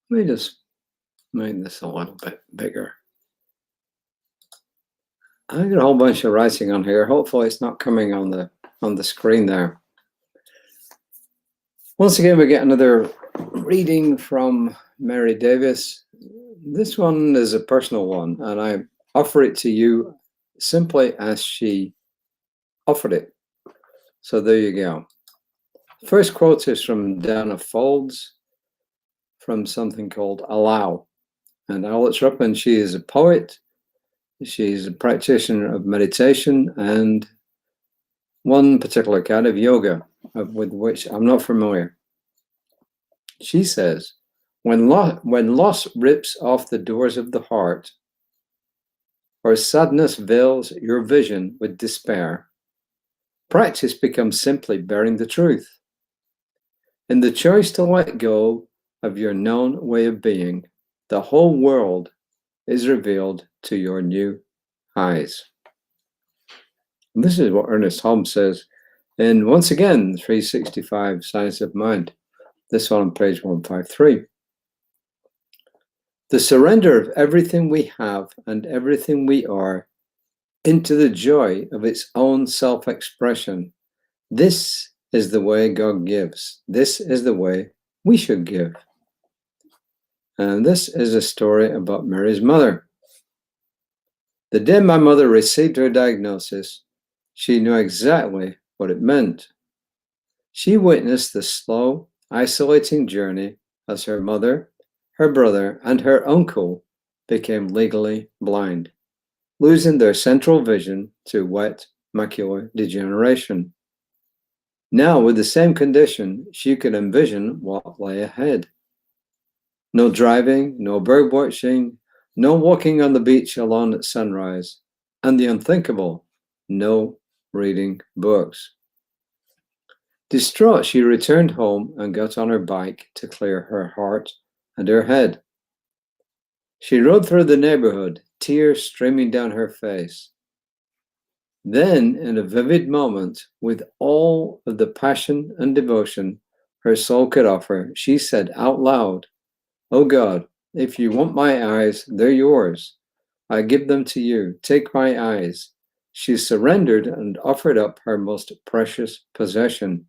Let me just make this a little bit bigger. I got a whole bunch of writing on here. Hopefully it's not coming on the screen there. Once again, we get another reading from Mary Davis. This one is a personal one, and I offer it to you simply as she offered it. So there you go. First quote is from Dana Folds, from something called Allow. And Alex Ruppman, she is a poet. She's a practitioner of meditation and one particular kind of yoga, with which I'm not familiar. She says, when loss rips off the doors of the heart, or sadness veils your vision with despair, practice becomes simply bearing the truth. In the choice to let go of your known way of being, the whole world is revealed to your new eyes. And this is what Ernest Holmes says in, once again, 365 Science of Mind. This one on page 153. The surrender of everything we have and everything we are into the joy of its own self-expression. This is the way God gives. This is the way we should give. And this is a story about Mary's mother. The day my mother received her diagnosis, she knew exactly what it meant. She witnessed the slow, isolating journey as her mother, her brother, and her uncle became legally blind, losing their central vision to wet macular degeneration. Now, with the same condition, she could envision what lay ahead. No driving, no bird watching, no walking on the beach alone at sunrise, and the unthinkable, no reading books. Distraught, she returned home and got on her bike to clear her heart and her head. She rode through the neighborhood, tears streaming down her face. Then, in a vivid moment, with all of the passion and devotion her soul could offer, she said out loud, "Oh God, if you want my eyes, they're yours. I give them to you. Take my eyes." She surrendered and offered up her most precious possession.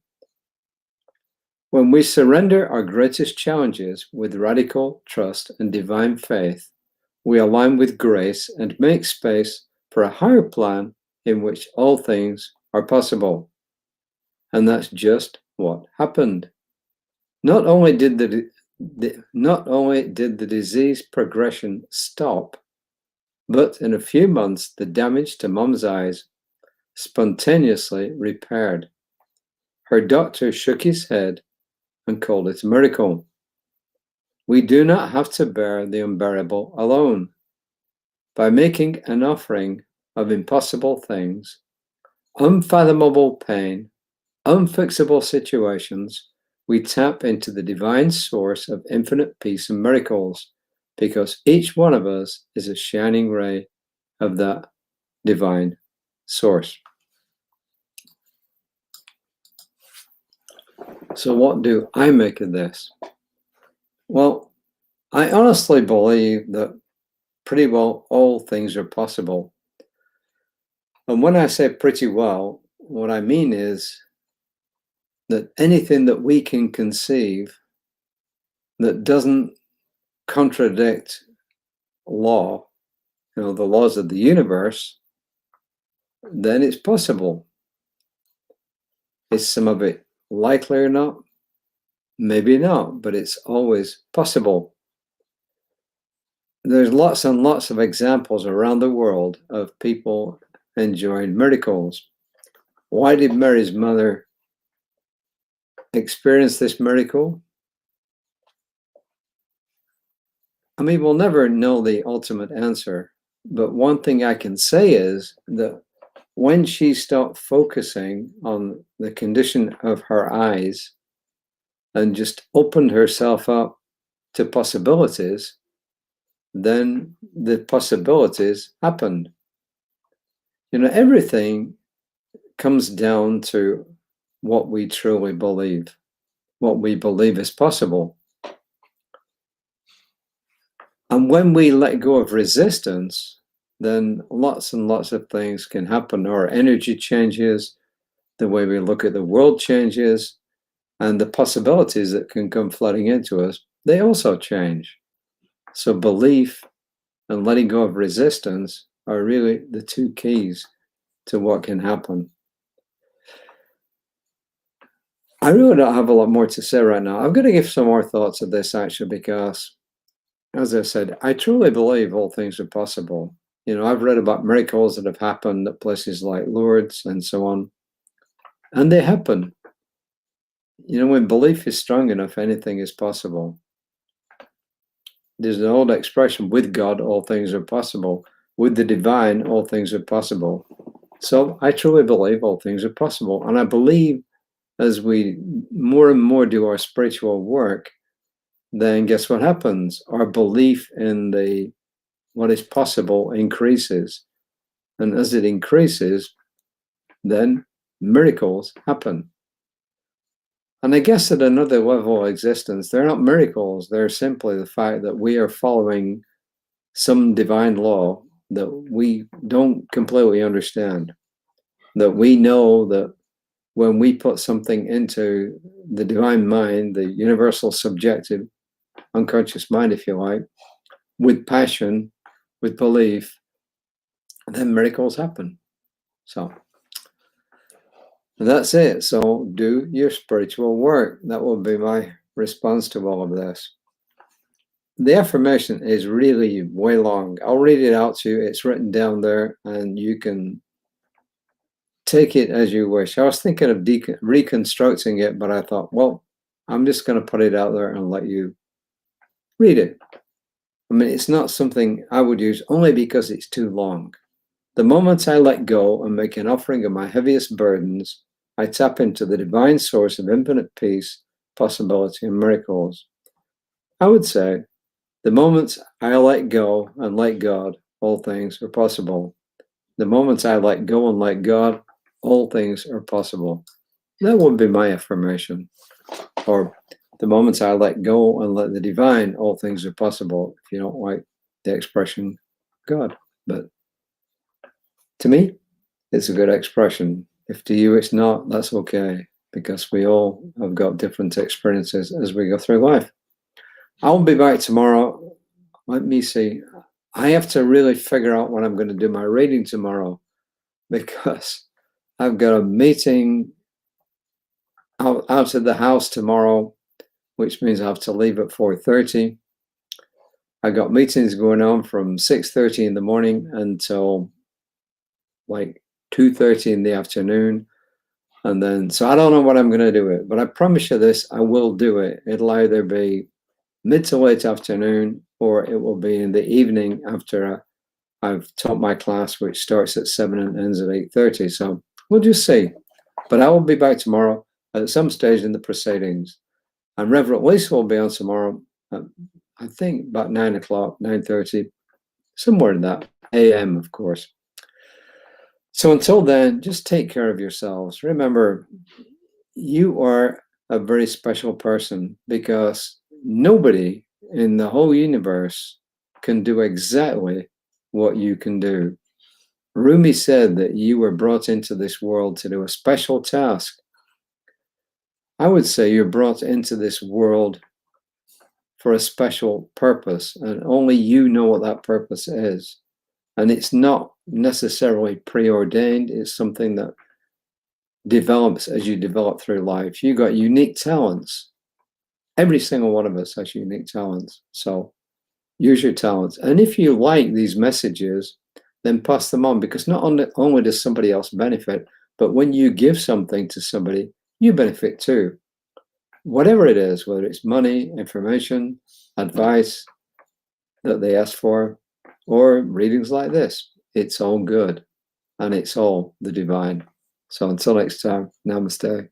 When we surrender our greatest challenges with radical trust and divine faith, we align with grace and make space for a higher plan in which all things are possible. And that's just what happened. Not only did the disease progression stop, but in a few months, the damage to Mom's eyes spontaneously repaired. Her doctor shook his head and called it a miracle. We do not have to bear the unbearable alone. By making an offering of impossible things, unfathomable pain, unfixable situations, we tap into the divine source of infinite peace and miracles, because each one of us is a shining ray of that divine source. So what do I make of this? Well, I honestly believe that pretty well all things are possible. And when I say pretty well, what I mean is that anything that we can conceive that doesn't contradict law, the laws of the universe, then it's possible. Is some of it likely or not? Maybe not, but it's always possible. There's lots and lots of examples around the world of people enjoying miracles. Why did Mary's mother experience this miracle? I mean, we'll never know the ultimate answer, but one thing I can say is that when she stopped focusing on the condition of her eyes and just opened herself up to possibilities, then the possibilities happened. Everything comes down to what we truly believe, what we believe is possible. And when we let go of resistance, then lots and lots of things can happen. Our energy changes, the way we look at the world changes, and the possibilities that can come flooding into us, they also change. So belief and letting go of resistance are really the two keys to what can happen. I really don't have a lot more to say right now. I'm going to give some more thoughts of this actually, because as I said, I truly believe all things are possible. You know, I've read about miracles that have happened at places like Lourdes and so on, and they happen. You know, when belief is strong enough, anything is possible. There's an old expression, with God, all things are possible. With the divine, all things are possible. So I truly believe all things are possible. And I believe as we more and more do our spiritual work, then guess what happens? Our belief in what is possible increases. And as it increases, then miracles happen. And I guess at another level of existence, they're not miracles. They're simply the fact that we are following some divine law that we don't completely understand. That we know that when we put something into the divine mind, the universal subjective unconscious mind, if you like, with passion, with belief, then miracles happen. So that's it. So do your spiritual work. That will be my response to all of this. The affirmation is really way long. I'll read it out to you. It's written down there and you can take it as you wish. I was thinking of reconstructing it, but I thought, well, I'm just going to put it out there and let you read it. I mean, it's not something I would use only because it's too long. The moment I let go and make an offering of my heaviest burdens, I tap into the divine source of infinite peace, possibility, and miracles. I would say, the moments I let go and let God, all things are possible. The moments I let go and let God, all things are possible. That would be my affirmation. Or the moments I let go and let the divine, all things are possible, if you don't like the expression God. But to me, it's a good expression. If to you it's not, that's okay, because we all have got different experiences as we go through life. I'll be back tomorrow. Let me see. I have to really figure out when I'm going to do my reading tomorrow, because I've got a meeting out of the house tomorrow, which means I have to leave at 4:30. I got meetings going on from 6:30 in the morning until like 2:30 in the afternoon. And then, so I don't know what I'm going to do it, but I promise you this, I will do it. It'll either be mid to late afternoon, or it will be in the evening after I've taught my class, which starts at 7 and ends at 8:30. So we'll just see. But I will be back tomorrow at some stage in the proceedings. And Reverend Lisa will be on tomorrow at, I think, about 9 o'clock, 9:30, somewhere in that, AM, of course. So until then, just take care of yourselves. Remember, you are a very special person, because nobody in the whole universe can do exactly what you can do. Rumi said that you were brought into this world to do a special task. I would say you're brought into this world for a special purpose, and only you know what that purpose is. And it's not necessarily preordained. It's something that develops as you develop through life. You got unique talents. Every single one of us has unique talents. So use your talents. And if you like these messages, then pass them on, because not only does somebody else benefit, but when you give something to somebody, you benefit too. Whatever it is, whether it's money, information, advice that they ask for, or readings like this, it's all good, and it's all the divine. So until next time, namaste.